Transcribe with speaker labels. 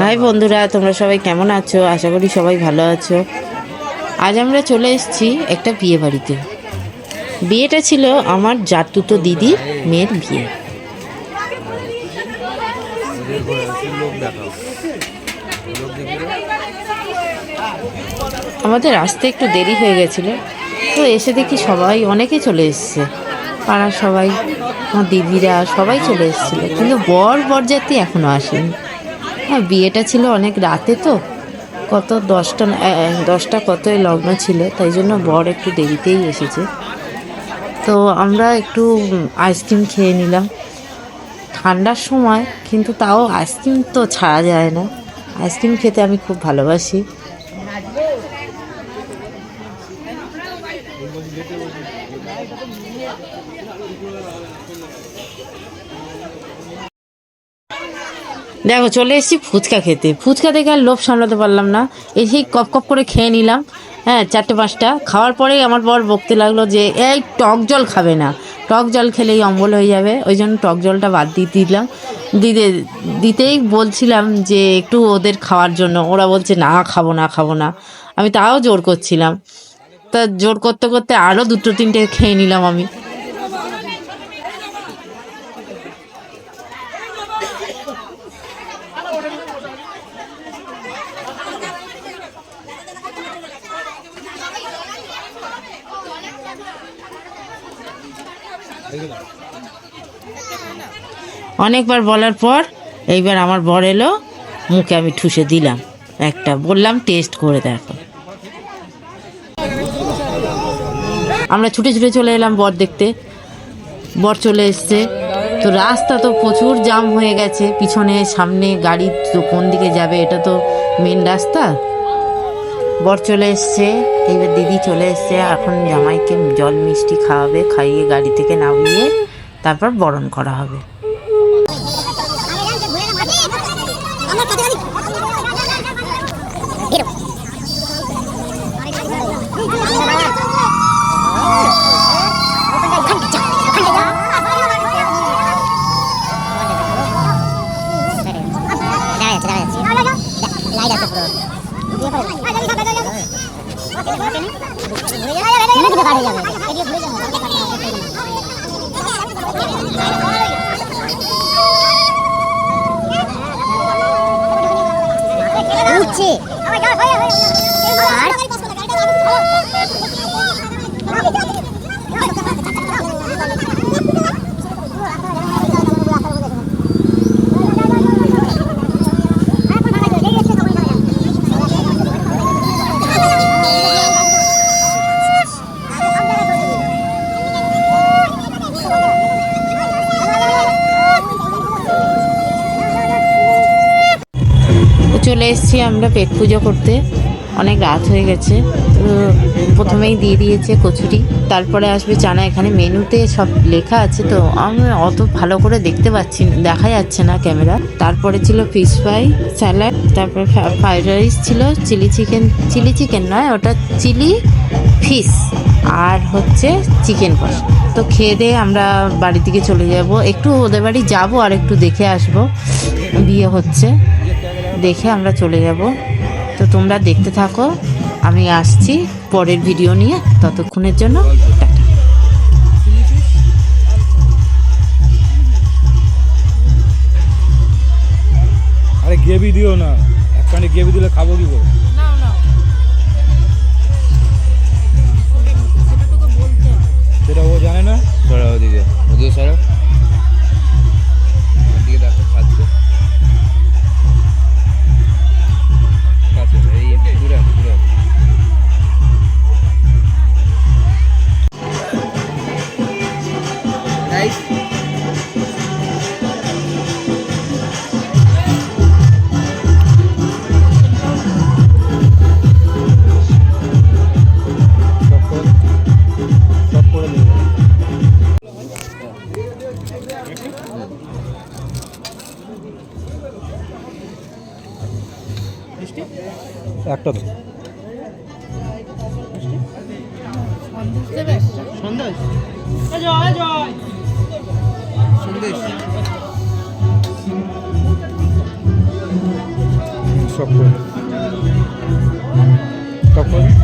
Speaker 1: High বন্ধুরা, তোমরা সবাই কেমন আছো? আশা করি সবাই ভালো আছো। আজ আমরা চলে এসেছি একটা বিয়ে বাড়িতে। বিয়েটা ছিল আমার জাতুতো দিদির মেয়ের বিয়ে। আমাদের আসতে একটু দেরি হয়ে গেছিলো, তো এসে দেখি সবাই অনেকে চলে এসছে। পাড়ার সবাই, আমার দিদিরা সবাই চলে এসেছিলো, কিন্তু বরযাত্রী এখনও আসেনি। হ্যাঁ, বিয়েটা ছিল অনেক রাতে, তো কত 10টা কতই লগ্ন ছিল, তাই জন্য বর একটু দেরিতেই এসেছে। তো আমরা একটু আইসক্রিম খেয়ে নিলাম ঠান্ডার সময়, কিন্তু তাও আইসক্রিম তো ছাড়া যায় না। আইসক্রিম খেতে আমি খুব ভালোবাসি। দেখো, চলে এসেছি ফুচকা খেতে। ফুচকা দেখে আর লোভ সামলাতে পারলাম না, এসেই কপ কপ করে খেয়ে নিলাম। হ্যাঁ, 4-5টা খাওয়ার পরেই আমার বর বকতে লাগলো যে এই টক জল খাবে না, টক জল খেলেই অম্বল হয়ে যাবে। ওই জন্য টক জলটা বাদ দিয়ে দিলাম। দিতেই বলছিলাম যে একটু ওদের খাওয়ার জন্য, ওরা বলছে না খাবো না খাবো না। আমি তাও জোর করছিলাম, তা জোর করতে করতে আরও 2-3টে খেয়ে নিলাম আমি। অনেকবার বলার পর এইবার আমার বর এলো, মুখে আমি ঠুসে দিলাম একটা, বললাম টেস্ট করে দেখো। আমরা ছুটে ছুটে চলে এলাম বর দেখতে। বর চলে এসছে, তো রাস্তা তো প্রচুর জাম হয়ে গেছে, পিছনে সামনে গাড়ি তো কোন দিকে যাবে, এটা তো মেন রাস্তা। বর চলে এসছে, এইবার দিদি চলে এসছে। এখন জামাইকে জল মিষ্টি খাওয়াবে, খাইয়ে গাড়ি থেকে নামিয়ে তারপর বরণ করা হবে। চলে এসেছি আমরা পেট পুজো করতে, অনেক রাত হয়ে গেছে। তো প্রথমেই দিয়ে দিয়েছে কচুরি, তারপরে আসবে চানা। এখানে মেনুতে সব লেখা আছে, তো আমি অত ভালো করে দেখতে পাচ্ছি না, দেখা যাচ্ছে না ক্যামেরা। তারপরে ছিল ফিশ ফ্রাই, স্যালাড, তারপরে ফ্রাইড রাইস ছিল, চিলি চিকেন নয়, ওটা চিলি ফিশ, আর হচ্ছে চিকেন কষা। তো খেয়ে দিয়ে আমরা বাড়ির দিকে চলে যাব, একটু ওদের বাড়ি যাবো আর একটু দেখে আসবো। বিয়ে হচ্ছে, দেখে আমরা চলে যাব। তো তোমরা দেখতে থাকো, আমি আসছি পরের ভিডিও নিয়ে। ততক্ষণের জন্য টাটা।
Speaker 2: আরে গ্রেভি দিও না, একখানে গ্রেভি দিলে খাবো কি করে? সেটা ও জানে না। সরা ওদিকে সরা, ওদিকে দেখো খাচ্ছে। এই দূরে দূরে একটা তো সন্দেশ সন্দেশ স্টপ করে।